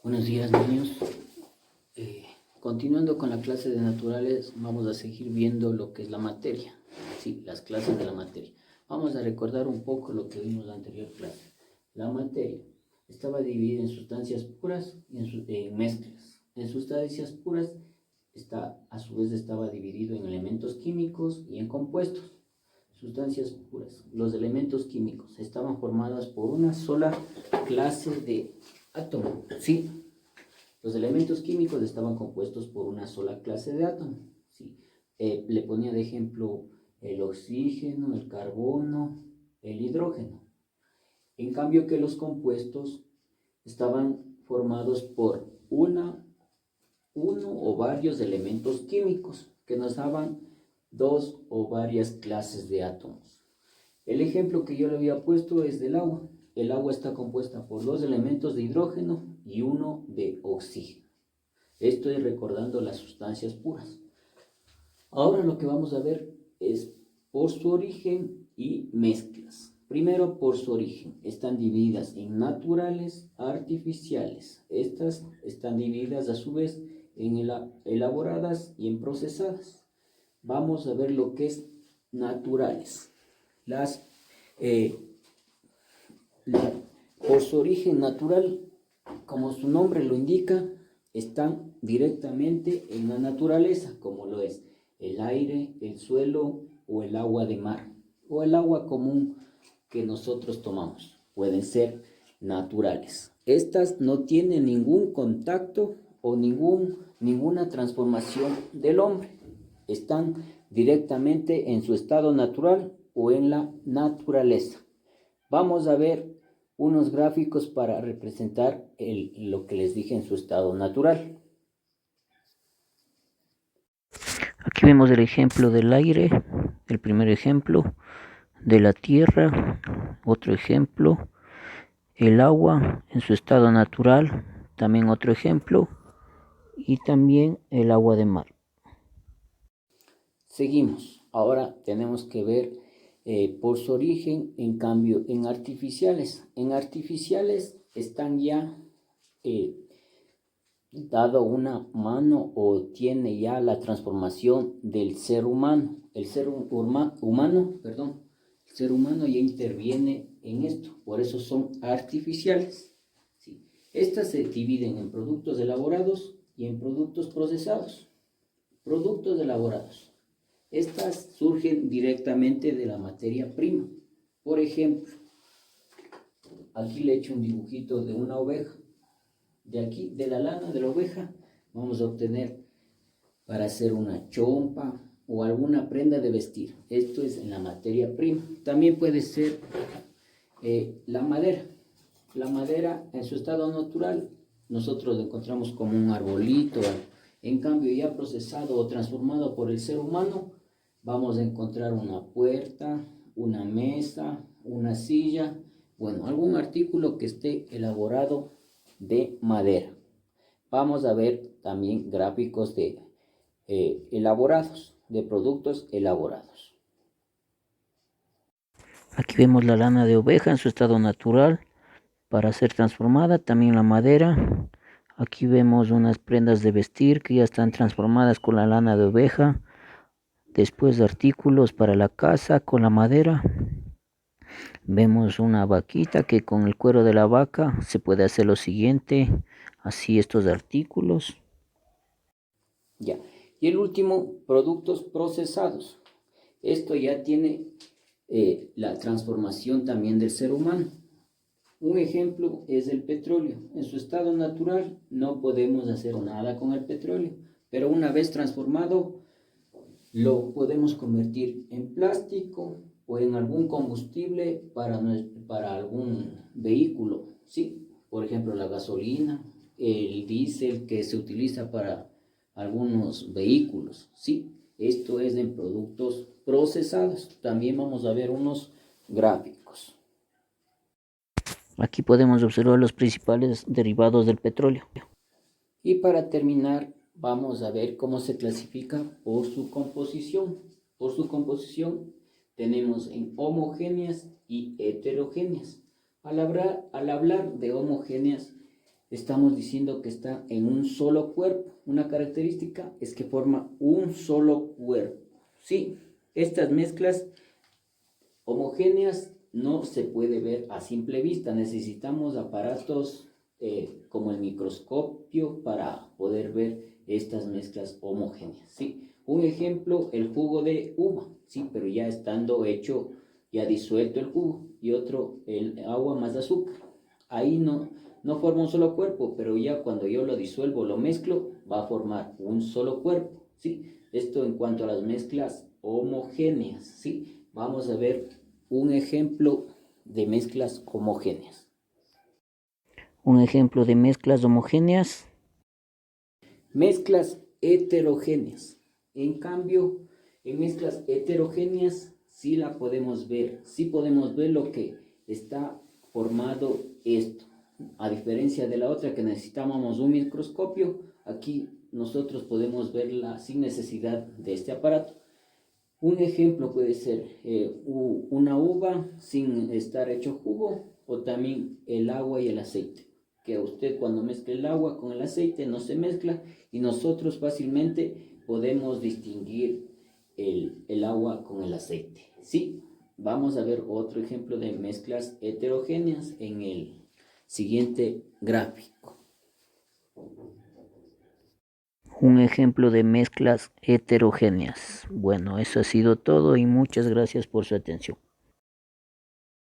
Buenos días, niños. Continuando con la clase de naturales, vamos a seguir viendo lo que es la materia. Sí, las clases de la materia. Vamos a recordar un poco lo que vimos en la anterior clase. La materia estaba dividida en sustancias puras y en mezclas. En sustancias puras, a su vez estaba dividido en elementos químicos y en compuestos. Sustancias puras. Los elementos químicos estaban formados por una sola clase de átomo. Sí, los elementos químicos estaban compuestos por una sola clase de átomo. ¿Sí? Le ponía de ejemplo el oxígeno, el carbono, el hidrógeno. En cambio que los compuestos estaban formados por uno o varios elementos químicos que nos daban dos o varias clases de átomos. El ejemplo que yo le había puesto es del agua. El agua está compuesta por dos elementos de hidrógeno y uno de oxígeno. Estoy recordando las sustancias puras. Ahora lo que vamos a ver es por su origen y mezclas. Primero, por su origen. Están divididas en naturales, artificiales. Estas están divididas a su vez en elaboradas y en procesadas. Vamos a ver lo que es naturales. Por su origen natural, como su nombre lo indica, están directamente en la naturaleza, como lo es el aire, el suelo o el agua de mar, o el agua común que nosotros tomamos. Pueden ser naturales. Estas no tienen ningún contacto o ninguna transformación del hombre. Están directamente en su estado natural o en la naturaleza. Vamos a ver unos gráficos para representar lo que les dije en su estado natural. Aquí vemos el ejemplo del aire, el primer ejemplo, de la tierra, otro ejemplo, el agua en su estado natural, también otro ejemplo, y también el agua de mar. Seguimos. Ahora tenemos que ver por su origen, en cambio, en artificiales. En artificiales están ya dado una mano o tiene ya la transformación del ser humano. El ser humano ya interviene en esto, por eso son artificiales. ¿Sí? Estas se dividen en productos elaborados y en productos procesados. Productos elaborados. Estas surgen directamente de la materia prima. Por ejemplo, aquí le he hecho un dibujito de una oveja. De aquí, de la lana de la oveja, vamos a obtener para hacer una chompa o alguna prenda de vestir. Esto es en la materia prima. También puede ser la madera. La madera en su estado natural nosotros lo encontramos como un arbolito. En cambio, ya procesado o transformado por el ser humano, vamos a encontrar una puerta, una mesa, una silla, bueno, algún artículo que esté elaborado de madera. Vamos a ver también gráficos de elaborados, de productos elaborados. Aquí vemos la lana de oveja en su estado natural para ser transformada, también la madera. Aquí vemos unas prendas de vestir que ya están transformadas con la lana de oveja. Después artículos para la casa con la madera. Vemos una vaquita que con el cuero de la vaca se puede hacer lo siguiente, así estos artículos. Ya. Y el último, productos procesados. Esto ya tiene la transformación también del ser humano. Un ejemplo es el petróleo. En su estado natural no podemos hacer nada con el petróleo, pero una vez transformado lo podemos convertir en plástico o en algún combustible para algún vehículo, ¿sí? Por ejemplo, la gasolina, el diésel que se utiliza para algunos vehículos, ¿sí? Esto es en productos procesados. También vamos a ver unos gráficos. Aquí podemos observar los principales derivados del petróleo. Y para terminar, vamos a ver cómo se clasifica por su composición. Por su composición tenemos en homogéneas y heterogéneas. Al hablar de homogéneas, estamos diciendo que está en un solo cuerpo. Una característica es que forma un solo cuerpo. Sí, estas mezclas homogéneas no se puede ver a simple vista. Necesitamos aparatos como el microscopio para poder ver estas mezclas homogéneas. ¿Sí? Un ejemplo, el jugo de uva, ¿sí? Pero ya estando hecho, ya disuelto el jugo. Y otro, el agua más azúcar. Ahí no forma un solo cuerpo, pero ya cuando yo lo disuelvo, lo mezclo, va a formar un solo cuerpo. ¿Sí? Esto en cuanto a las mezclas homogéneas. ¿Sí? Vamos a ver un ejemplo de mezclas homogéneas. Un ejemplo de mezclas homogéneas. Mezclas heterogéneas. En cambio, en mezclas heterogéneas sí la podemos ver. Sí podemos ver lo que está formado esto. A diferencia de la otra que necesitábamos un microscopio, aquí nosotros podemos verla sin necesidad de este aparato. Un ejemplo puede ser una uva sin estar hecho jugo, o también el agua y el aceite, que usted cuando mezcla el agua con el aceite no se mezcla y nosotros fácilmente podemos distinguir el agua con el aceite. Sí, vamos a ver otro ejemplo de mezclas heterogéneas en el siguiente gráfico. Un ejemplo de mezclas heterogéneas. Bueno, eso ha sido todo y muchas gracias por su atención.